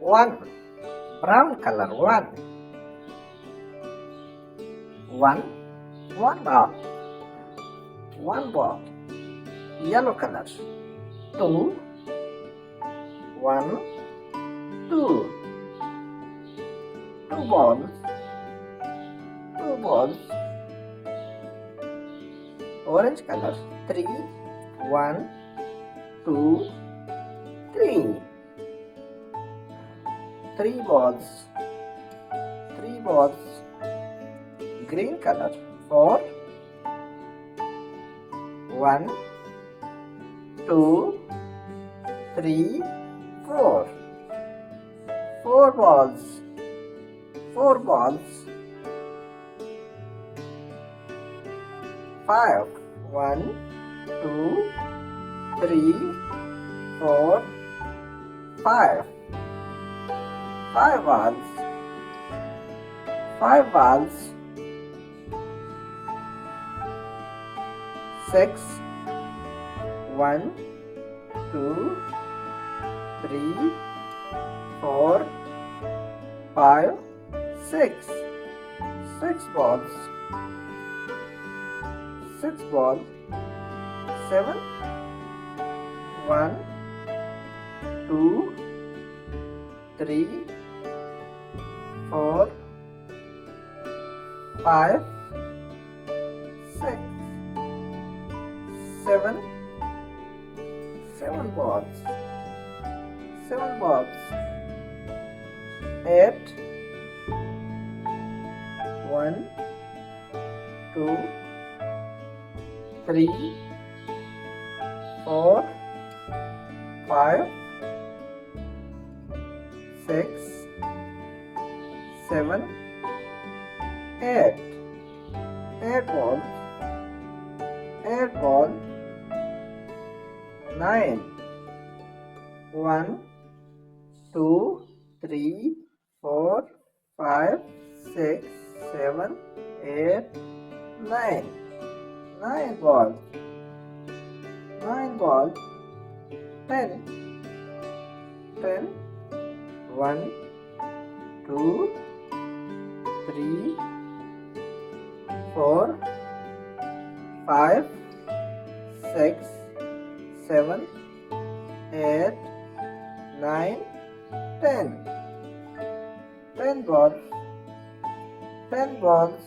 One. Brown color. One. One ball. One ball. Yellow color. Two. One. Two. Two balls. Two balls. Orange color. Three. One. Two. Three. Three balls. Three balls. Green color. Four. One. Two. Three. Four. Four balls. Four balls. Five. One. Two. Three. Four. Five. Five balls. Five balls. Six. One. Two. Three. Four. Five. Six. Six balls. Six balls. Seven. One. Two. Three. Four. Five. Six. Seven. Seven balls. Seven balls. Eight. One. Two. Three. Four. Five. Six. Seven. Eight. Eight balls. Eight balls. Nine. One. Two. Three. Four. Five. Six. Seven. Eight. Nine. Nine balls. Nine balls. 10. 10. 1, 2, 3, 4, 5, 6, 7, 8, 9, 10. 10 balls. 10 balls.